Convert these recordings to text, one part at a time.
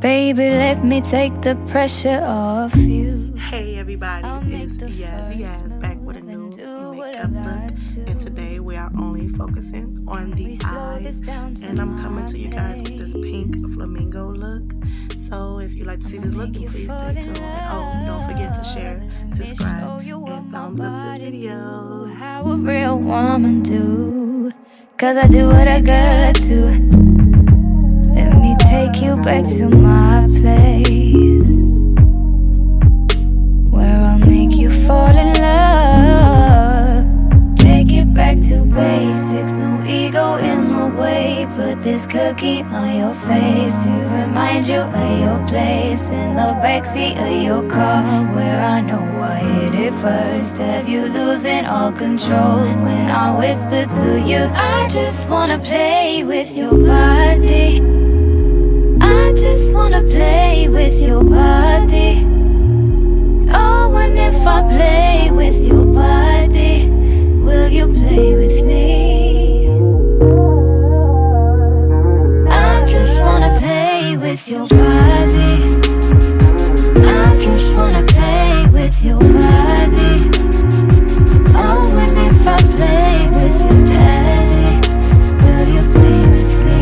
Baby, let me take the pressure off you. Hey everybody, it's Juvias back with a new makeup look, and today we are only focusing on the eyes, and I'm coming to you guys with this pink flamingo look. So if you like to see this look, then please stay tuned, and don't forget to share, subscribe, and thumbs up this video. How a real woman do, 'cause I do what I got to. Let me take you back to my place, where I'll make you fall in love. Take it back to basics, no ego in the way. Put this cookie on your face to remind you of your place in the backseat of your car, where I know I hit it first. Have you losing all control when I whisper to you? I just wanna play with your body. I just wanna play with your body. Oh, and if I play with your body, will you play with me? I just wanna play with your body. I just wanna play with your body. Oh, and if I play with your daddy, will you play with me?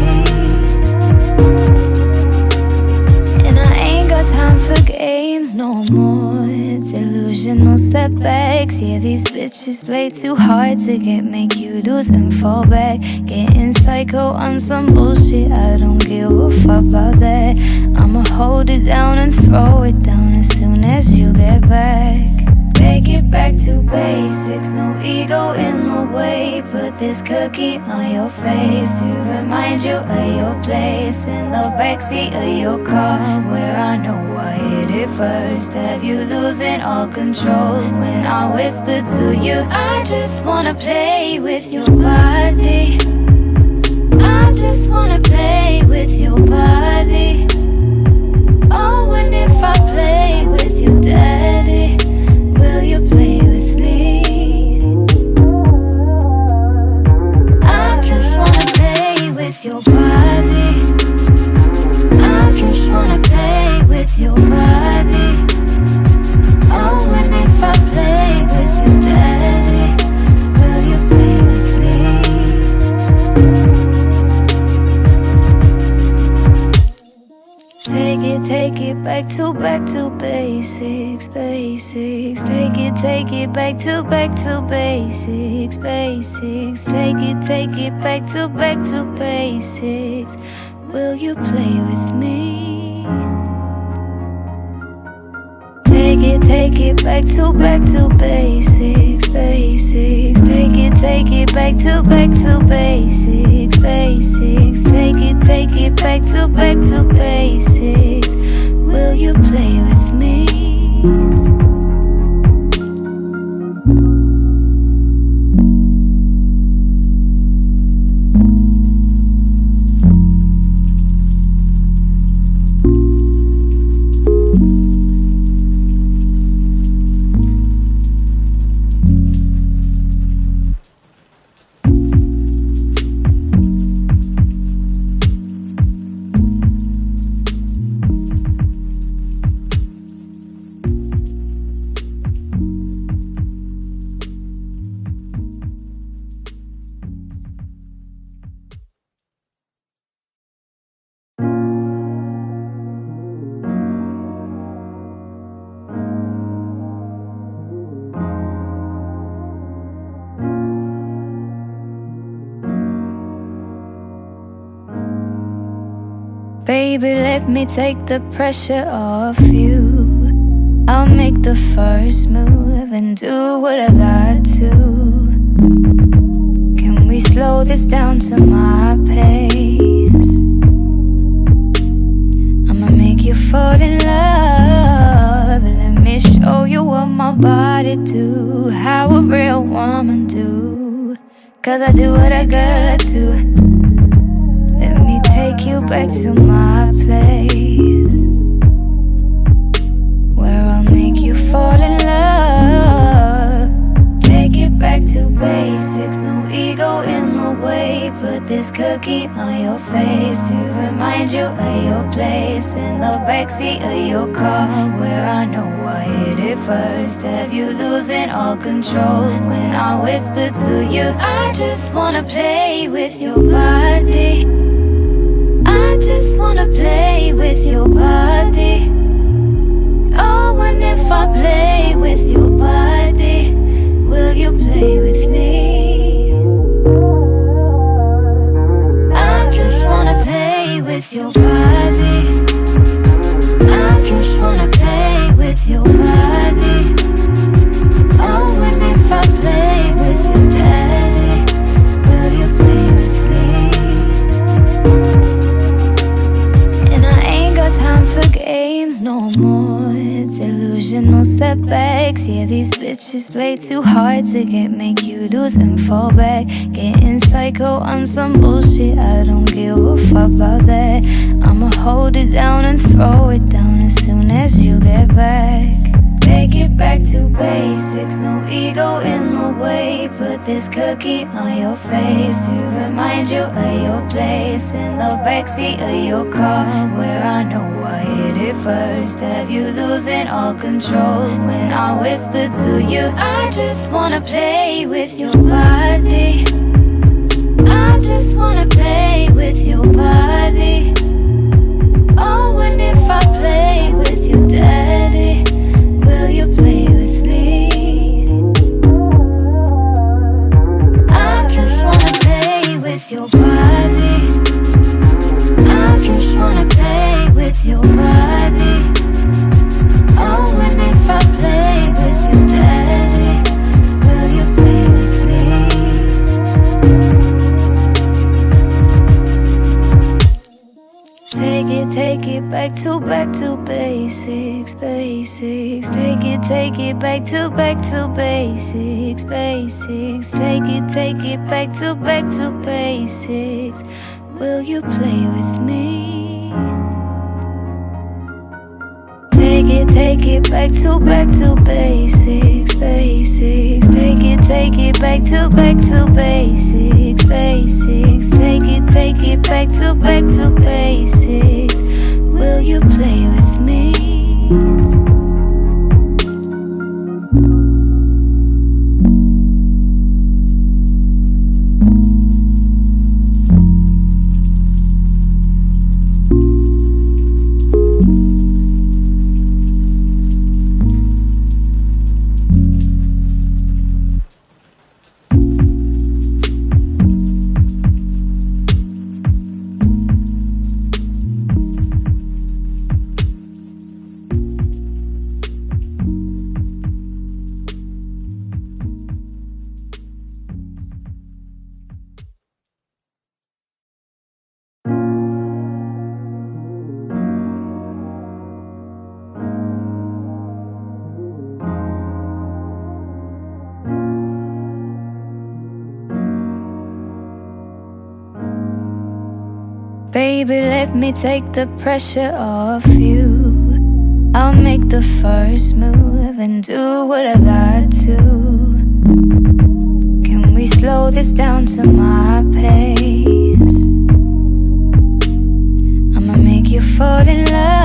Time for games no more. Delusional setbacks. Yeah, these bitches play too hard to get, make you lose and fall back. Getting psycho on some bullshit, I don't give a fuck about that. I'ma hold it down and throw it down as soon as you get back. Take it back to basics, no ego in the way. Put this cookie on your face to remind you of your place in the backseat of your car, where I know I hit it first. Have you losing all control when I whisper to you? I just wanna play with your body. I just wanna play with your body. Oh, and if I play with your daddy, will you play with me? I just wanna play with your body. I just wanna play with your body. Oh, and if I play with your daddy, will you play with me? Take it back to basics, basics. Take it back to basics, basics. Take it back to basics. Will you play with me? Take it back to basics, basics. Take it back to basics, basics. Take it back to basics. Will you play with me? Baby, let me take the pressure off you. I'll make the first move and do what I got to. Can we slow this down to my pace? I'ma make you fall in love. Let me show you what my body do, how a real woman do, 'cause I do what I got to. Let me take you back to my place, where I'll make you fall in love. Take it back to basics, no ego in the way. Put this cookie on your face to remind you of your your place in the backseat of your car, where I know I hit it first. Have you losing all control when I whisper to you? I just wanna play with your body. I just wanna play with your body. Oh, and if I play with your body, will you play with me? I just wanna play with your body. I just wanna play with your body. Oh, and if I play with your daddy, will you play with me? And I ain't got time for games no more. Delusional setbacks. Yeah, these bitches play too hard to get, make you lose and fall back. Getting psycho on some bullshit, I don't give a fuck about that. I'ma hold it down and throw it down as soon as you get back. Take it back to basics, no ego in the way. Put this cookie on your face to remind you of your place in the backseat of your car, where I know I hit it first. Have you losing all control when I whisper to you? I just wanna play with your body. I just wanna play with your body. Oh, and if I play with your daddy, will you play with me? I just wanna play with your body. I just wanna play with your body. Oh, and if I play with your daddy, will you play with me? Take it back to basics, basics. Take it back to basics, basics. Take it back to basics. Will you play with me? Take it back to basics, basics. Take it back to basics, basics. Take it back to basics. Will you play with me? Baby, let me take the pressure off you. I'll make the first move and do what I got to. Can we slow this down to my pace? I'ma make you fall in love.